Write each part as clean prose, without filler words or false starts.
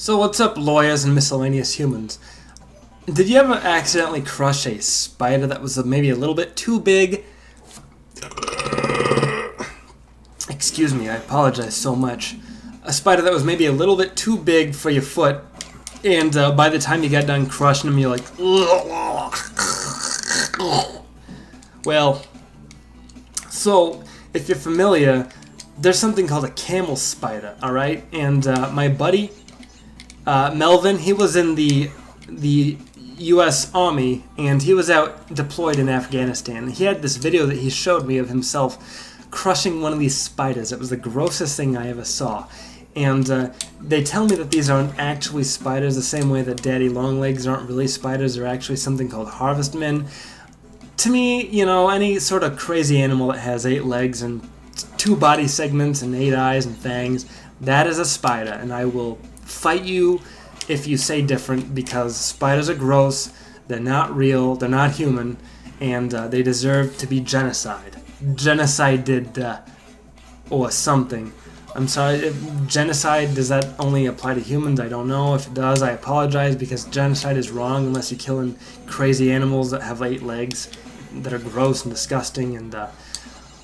So what's up, lawyers and miscellaneous humans? Did you ever accidentally crush a spider that was maybe a little bit too big? Excuse me, I apologize so much. A spider that was maybe a little bit too big for your foot, and by the time you got done crushing him, you're like, well, so if you're familiar, there's something called a camel spider, alright? And my buddy, Melvin, he was in the U.S. Army, and he was out deployed in Afghanistan. He had this video that he showed me of himself crushing one of these spiders. It was the grossest thing I ever saw. And they tell me that these aren't actually spiders, the same way that daddy longlegs aren't really spiders. They're actually something called harvestmen. To me, you know, any sort of crazy animal that has 8 legs and 2 body segments and 8 eyes and fangs, that is a spider, and I will fight you if you say different, because spiders are gross, they're not real, they're not human, and they deserve to be genocide. Genocided, or something. I'm sorry, genocide, does that only apply to humans? I don't know. If it does, I apologize, because genocide is wrong unless you're killing crazy animals that have 8 legs, that are gross and disgusting, and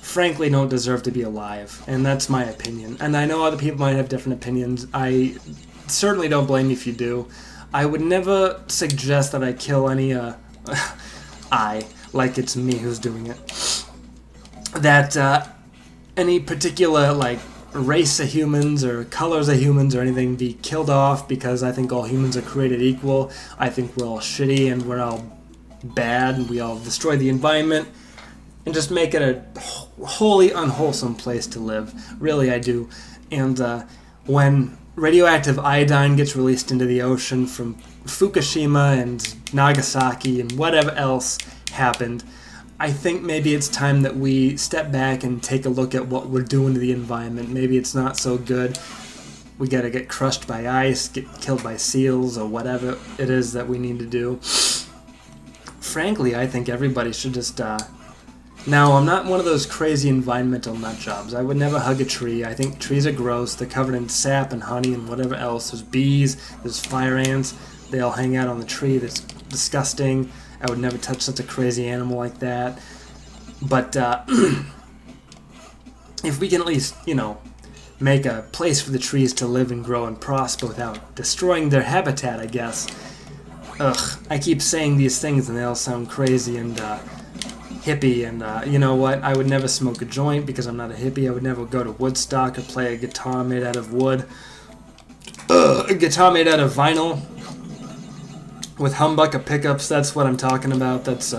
frankly don't deserve to be alive. And that's my opinion. And I know other people might have different opinions. I certainly don't blame you if you do. I would never suggest that I kill any, like it's me who's doing it. That any particular, like, race of humans or colors of humans or anything be killed off, because I think all humans are created equal. I think we're all shitty and we're all bad and we all destroy the environment and just make it a wholly unwholesome place to live. Really, I do. And when radioactive iodine gets released into the ocean from Fukushima and Nagasaki and whatever else happened, I think maybe it's time that we step back and take a look at what we're doing to the environment. Maybe it's not so good. We gotta get crushed by ice, get killed by seals, or whatever it is that we need to do. Frankly, I think everybody should just, Now, I'm not one of those crazy environmental nut jobs. I would never hug a tree. I think trees are gross. They're covered in sap and honey and whatever else. There's bees, there's fire ants. They all hang out on the tree. That's disgusting. I would never touch such a crazy animal like that. But if we can at least, you know, make a place for the trees to live and grow and prosper without destroying their habitat, I guess. Ugh, I keep saying these things and they all sound crazy and hippie, and you know what? I would never smoke a joint because I'm not a hippie. I would never go to Woodstock or play a guitar made out of wood. A guitar made out of vinyl with humbucker pickups. That's what I'm talking about. That's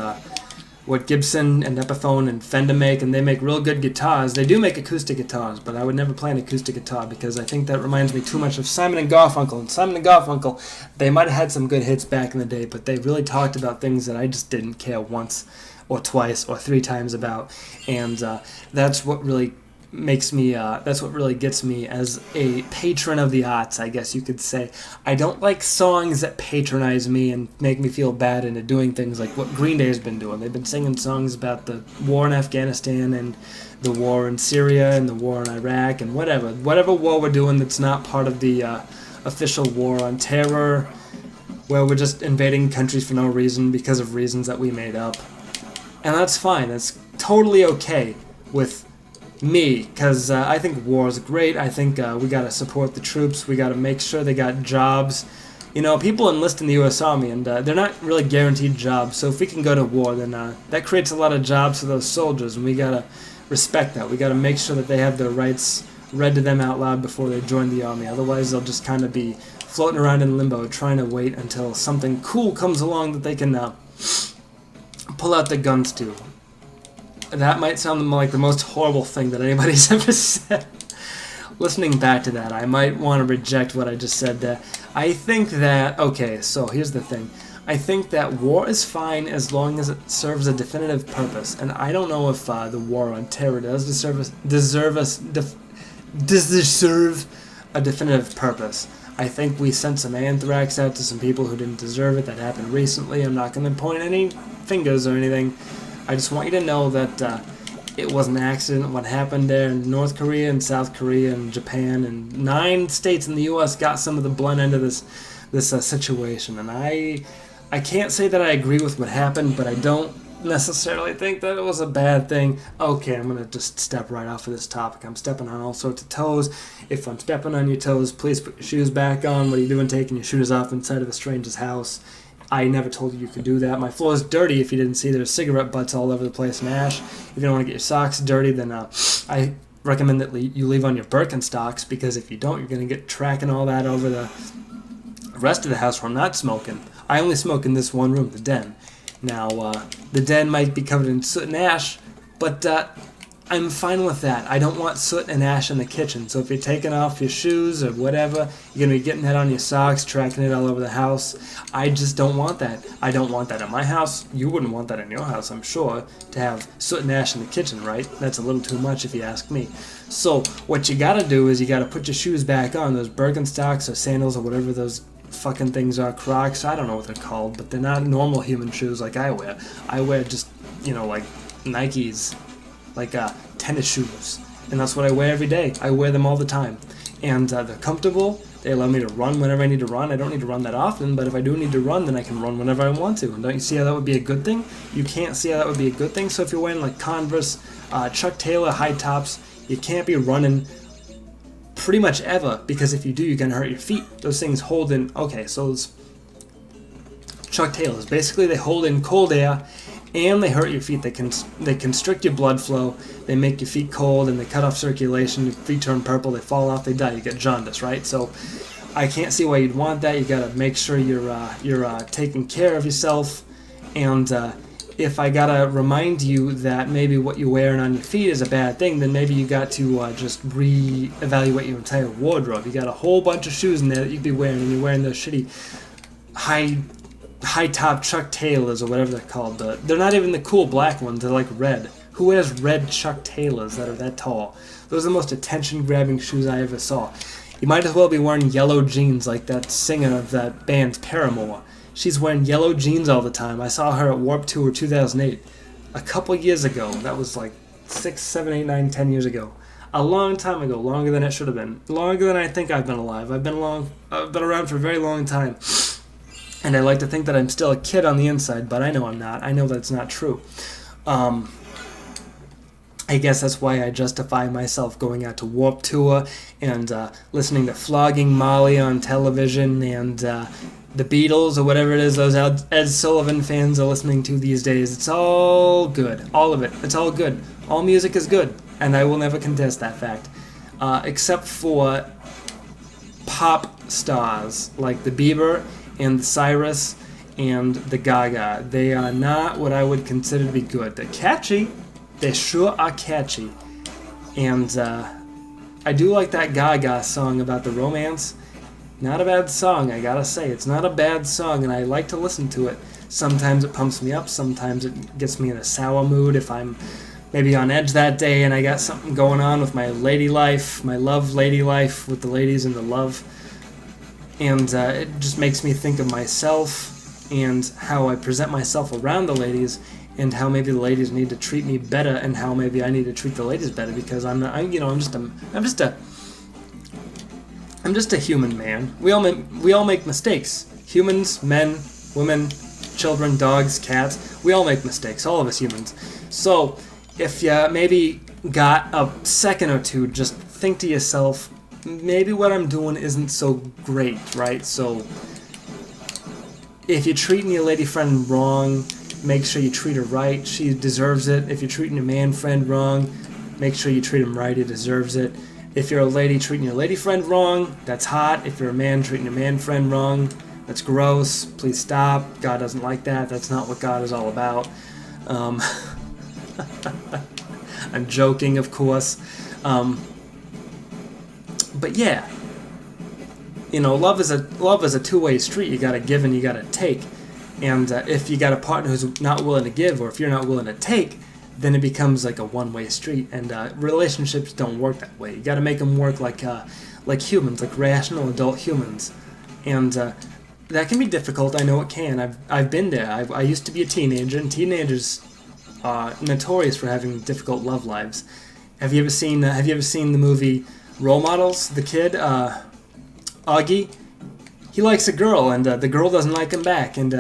what Gibson and Epiphone and Fender make, and they make real good guitars. They do make acoustic guitars, but I would never play an acoustic guitar because I think that reminds me too much of Simon and Garfunkel. And Simon and Garfunkel, they might have had some good hits back in the day, but they really talked about things that I just didn't care once or twice or 3 times about, and that's what really makes me, that's what really gets me as a patron of the arts, I guess you could say. I don't like songs that patronize me and make me feel bad into doing things like what Green Day's been doing. They've been singing songs about the war in Afghanistan and the war in Syria and the war in Iraq and whatever war we're doing that's not part of the official war on terror, where we're just invading countries for no reason because of reasons that we made up. And that's fine. That's totally okay with me, because I think war is great. I think we got to support the troops. We got to make sure they got jobs. You know, people enlist in the U.S. Army, and they're not really guaranteed jobs. So if we can go to war, then that creates a lot of jobs for those soldiers, and we got to respect that. We got to make sure that they have their rights read to them out loud before they join the Army. Otherwise, they'll just kind of be floating around in limbo, trying to wait until something cool comes along that they can pull out the guns to. That might sound like the most horrible thing that anybody's ever said. Listening back to that, I might want to reject what I just said there. I think that, okay, so here's the thing. I think that war is fine as long as it serves a definitive purpose. And I don't know if the war on terror does deserve a definitive purpose. I think we sent some anthrax out to some people who didn't deserve it. That happened recently. I'm not going to point any fingers or anything. I just want you to know that it was an accident. What happened there in North Korea and South Korea and Japan and 9 states in the U.S. got some of the blunt end of this situation. And I can't say that I agree with what happened, but I don't necessarily think that it was a bad thing. Okay, I'm going to just step right off of this topic. I'm stepping on all sorts of toes. If I'm stepping on your toes, please put your shoes back on. What are you doing taking your shoes off inside of a stranger's house? I never told you could do that. My floor is dirty. If you didn't see, there's cigarette butts all over the place and ash. If you don't want to get your socks dirty, then I recommend that you leave on your Birkenstocks, because if you don't, you're going to get tracking all that over the rest of the house where I'm not smoking. I only smoke in this one room, the den. Now, the den might be covered in soot and ash, but I'm fine with that. I don't want soot and ash in the kitchen. So if you're taking off your shoes or whatever, you're going to be getting that on your socks, tracking it all over the house. I just don't want that. I don't want that in my house. You wouldn't want that in your house, I'm sure, to have soot and ash in the kitchen, right? That's a little too much if you ask me. So what you got to do is you got to put your shoes back on, those Birkenstocks or sandals or whatever those fucking things are, Crocs, I don't know what they're called, but they're not normal human shoes like I wear. I wear just, like Nikes, like tennis shoes, and that's what I wear every day. I wear them all the time, and they're comfortable. They allow me to run whenever I need to run. I don't need to run that often, but if I do need to run, then I can run whenever I want to. And don't you see how that would be a good thing? You can't see how that would be a good thing. So if you're wearing like Converse, Chuck Taylor high tops, you can't be running pretty much ever, because if you do, you're going to hurt your feet. Those things hold in, okay, so those Chuck Taylors, basically they hold in cold air and they hurt your feet. They constrict your blood flow, they make your feet cold, and they cut off circulation. Your feet turn purple, they fall off, they die, you get jaundice, right? So I can't see why you'd want that. You got to make sure you're taking care of yourself, and if I gotta remind you that maybe what you're wearing on your feet is a bad thing, then maybe you got to just re-evaluate your entire wardrobe. You got a whole bunch of shoes in there that you'd be wearing, and you're wearing those shitty high top Chuck Taylors or whatever they're called. They're not even the cool black ones. They're like red. Who wears red Chuck Taylors that are that tall? Those are the most attention-grabbing shoes I ever saw. You might as well be wearing yellow jeans like that singer of that band Paramore. She's wearing yellow jeans all the time. I saw her at Warped Tour 2008. A couple years ago. That was like 6, 7, 8, 9, 10 years ago. A long time ago. Longer than it should have been. Longer than I think I've been alive. I've been around for a very long time. And I like to think that I'm still a kid on the inside, but I know I'm not. I know that's not true. I guess that's why I justify myself going out to Warped Tour and listening to Flogging Molly on television and the Beatles or whatever it is those Ed Sullivan fans are listening to these days. It's all good. All of it. It's all good. All music is good, and I will never contest that fact. Except for pop stars like the Bieber and the Cyrus and the Gaga. They are not what I would consider to be good. They're catchy. They sure are catchy. And I do like that Gaga song about the romance. Not a bad song, I gotta say. It's not a bad song, and I like to listen to it. Sometimes it pumps me up, sometimes it gets me in a sour mood if I'm maybe on edge that day and I got something going on with my lady life, my love lady life with the ladies and the love. And it just makes me think of myself and how I present myself around the ladies, and how maybe the ladies need to treat me better, and how maybe I need to treat the ladies better, because I'm just a human, man. We all make mistakes. Humans, men, women, children, dogs, cats. We all make mistakes. All of us humans. So if you maybe got a second or two, just think to yourself, maybe what I'm doing isn't so great, right? So if you're treating your lady friend wrong, make sure you treat her right. She deserves it. If you're treating your man friend wrong, make sure you treat him right. He deserves it. If you're a lady treating your lady friend wrong, that's hot. If you're a man treating your man friend wrong, that's gross. Please stop. God doesn't like that. That's not what God is all about. I'm joking, of course. But yeah, love is a two-way street. You gotta give and you gotta take. And if you got a partner who's not willing to give, or if you're not willing to take, then it becomes like a one-way street. And relationships don't work that way. You got to make them work like humans, like rational adult humans. And that can be difficult. I know it can. I've been there. I used to be a teenager, and teenagers are notorious for having difficult love lives. Have you ever seen the movie Role Models? The kid, Augie, he likes a girl, and the girl doesn't like him back, and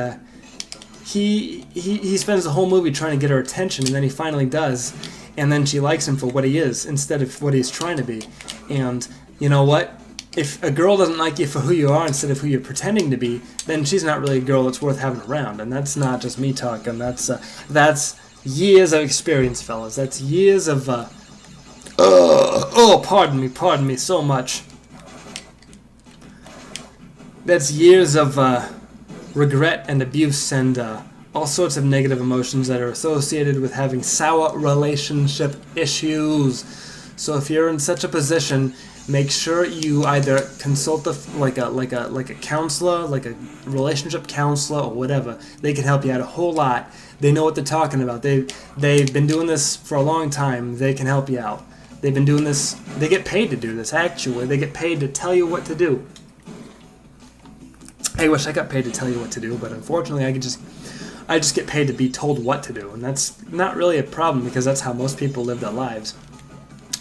he spends the whole movie trying to get her attention, and then he finally does, and then she likes him for what he is instead of what he's trying to be. And you know what? If a girl doesn't like you for who you are instead of who you're pretending to be, then she's not really a girl that's worth having around. And that's not just me talking. That's years of experience, fellas. That's years of pardon me so much. That's years of regret and abuse and all sorts of negative emotions that are associated with having sour relationship issues. So if you're in such a position, make sure you either consult like a counselor, like a relationship counselor or whatever. They can help you out a whole lot. They know what they're talking about. They've been doing this for a long time. They can help you out. They've been doing this. They get paid to do this. Actually, they get paid to tell you what to do. I wish I got paid to tell you what to do, but unfortunately, I just get paid to be told what to do, and that's not really a problem because that's how most people live their lives.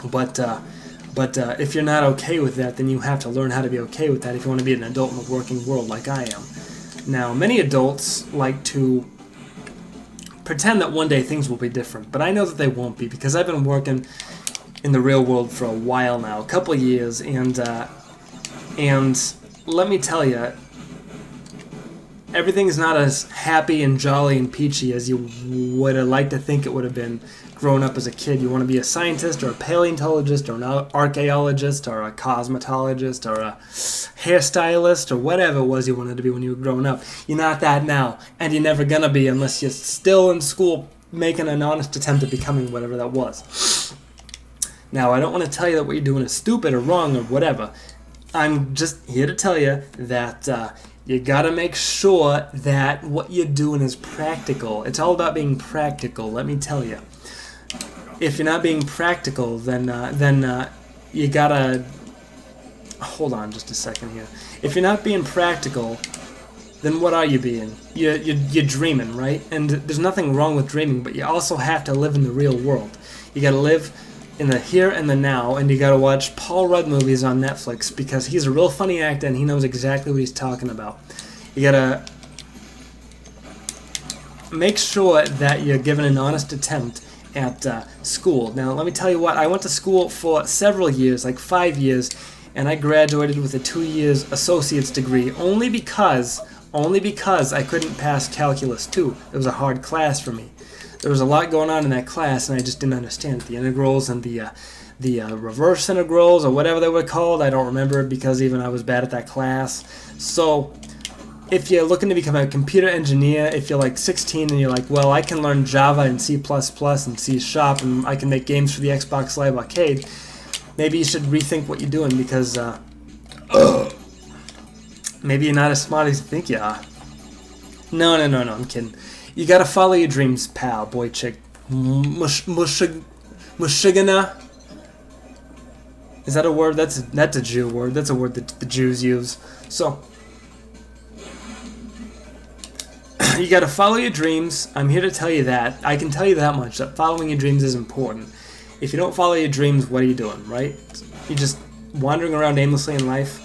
But if you're not okay with that, then you have to learn how to be okay with that if you want to be an adult in the working world like I am. Now, many adults like to pretend that one day things will be different, but I know that they won't be because I've been working in the real world for a while now, a couple of years, and let me tell you, everything is not as happy and jolly and peachy as you would have liked to think it would have been growing up as a kid. You want to be a scientist or a paleontologist or an archaeologist or a cosmetologist or a hairstylist or whatever it was you wanted to be when you were growing up. You're not that now, and you're never going to be unless you're still in school making an honest attempt at becoming whatever that was. Now, I don't want to tell you that what you're doing is stupid or wrong or whatever. I'm just here to tell you that you gotta make sure that what you're doing is practical. It's all about being practical, let me tell you. If you're not being practical, then you gotta... Hold on just a second here. If you're not being practical, then what are you being? You're dreaming, right? And there's nothing wrong with dreaming, but you also have to live in the real world. You gotta live in the here and the now, and you gotta watch Paul Rudd movies on Netflix because he's a real funny actor and he knows exactly what he's talking about. You gotta make sure that you're given an honest attempt at school. Now, let me tell you what, I went to school for several years, like 5 years, and I graduated with a 2 years associate's degree only because I couldn't pass Calculus 2. It was a hard class for me. There was a lot going on in that class, and I just didn't understand the integrals and the reverse integrals or whatever they were called. I don't remember because even I was bad at that class. So if you're looking to become a computer engineer, if you're like 16 and you're like, well, I can learn Java and C++ and C# and I can make games for the Xbox Live Arcade, maybe you should rethink what you're doing because maybe you're not as smart as you think you are. No, I'm kidding. You gotta follow your dreams, pal, boy, chick. Mushigana? Is that a word? That's a Jew word. That's a word that the Jews use. So, you gotta follow your dreams. I'm here to tell you that. I can tell you that much, that following your dreams is important. If you don't follow your dreams, what are you doing, right? You're just wandering around aimlessly in life.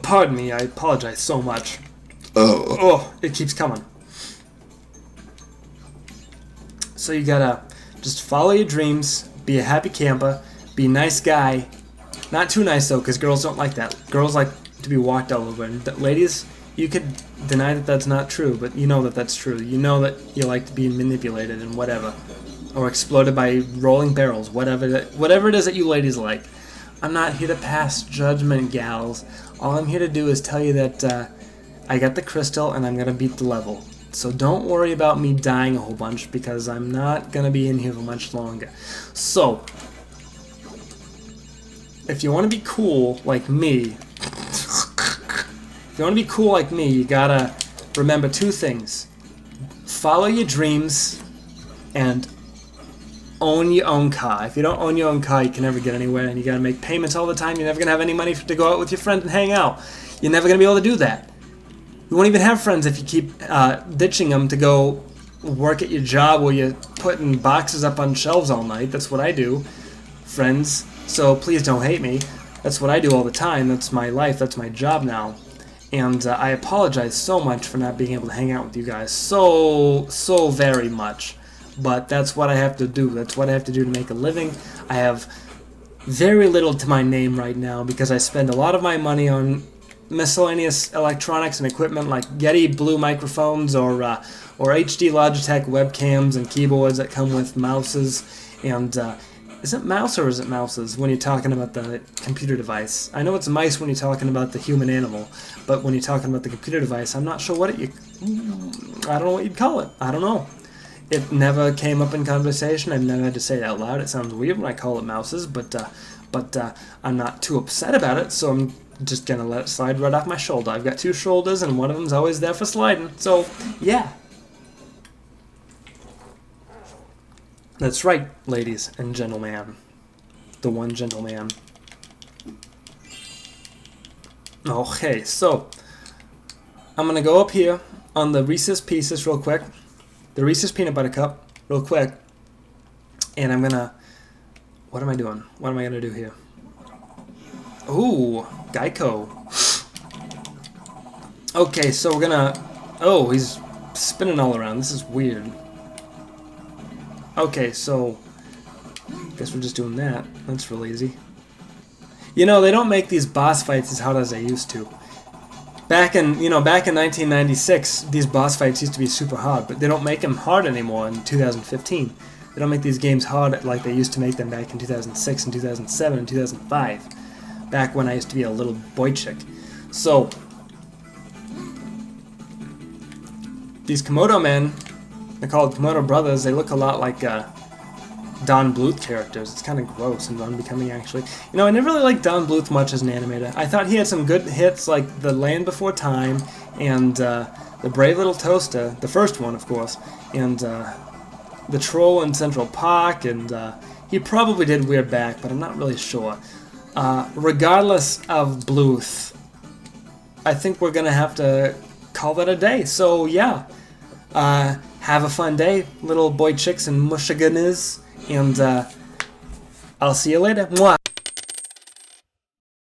Pardon me, I apologize so much. It keeps coming. So you gotta just follow your dreams, be a happy camper, be a nice guy. Not too nice though, because girls don't like that. Girls like to be walked all over. And ladies, you could deny that that's not true, but you know that that's true. You know that you like to be manipulated and whatever. Or exploded by rolling barrels, whatever it is that you ladies like. I'm not here to pass judgment, gals. All I'm here to do is tell you that I got the crystal and I'm gonna beat the level. So don't worry about me dying a whole bunch because I'm not gonna be in here for much longer. So, if you want to be cool like me, you gotta remember two things. Follow your dreams and own your own car. If you don't own your own car, you can never get anywhere, and you gotta make payments all the time. You're never gonna have any money to go out with your friends and hang out. You're never gonna be able to do that. You won't even have friends if you keep ditching them to go work at your job where you're putting boxes up on shelves all night. That's what I do, friends. So please don't hate me. That's what I do all the time. That's my life. That's my job now. And I apologize so much for not being able to hang out with you guys so very much. But that's what I have to do. That's what I have to do to make a living. I have very little to my name right now because I spend a lot of my money on miscellaneous electronics and equipment like Yeti Blue microphones or HD Logitech webcams and keyboards that come with mouses. And is it mouse or is it mouses when you're talking about the computer device? I know it's mice when you're talking about the human animal, but when you're talking about the computer device, I'm not sure what I don't know what you'd call it. I don't know. It never came up in conversation. I've never had to say it out loud. It sounds weird when I call it mouses, but I'm not too upset about it, so I'm just going to let it slide right off my shoulder. I've got two shoulders, and one of them's always there for sliding. So, yeah. That's right, ladies and gentlemen. The one gentleman. Okay, so I'm going to go up here on the Reese's Pieces real quick. The Reese's Peanut Butter Cup real quick. And I'm going to... What am I doing? What am I going to do here? Ooh, Geico. Okay, so we're going to... Oh, he's spinning all around. This is weird. Okay, so... Guess we're just doing that. That's real easy. You know, they don't make these boss fights as hard as they used to. Back in 1996, these boss fights used to be super hard, but they don't make them hard anymore in 2015. They don't make these games hard like they used to make them back in 2006 and 2007 and 2005. Back when I used to be a little boy chick. So, these Komodo men, they're called Komodo brothers, they look a lot like Don Bluth characters. It's kind of gross and unbecoming, actually. You know, I never really liked Don Bluth much as an animator. I thought he had some good hits like The Land Before Time and The Brave Little Toaster, the first one, of course, and The Troll in Central Park, and he probably did Weird Back, but I'm not really sure. Regardless of Bluth, I think we're going to have to call that a day. So, yeah. Have a fun day, little boy chicks and mushiganas. And I'll see you later. Mwah!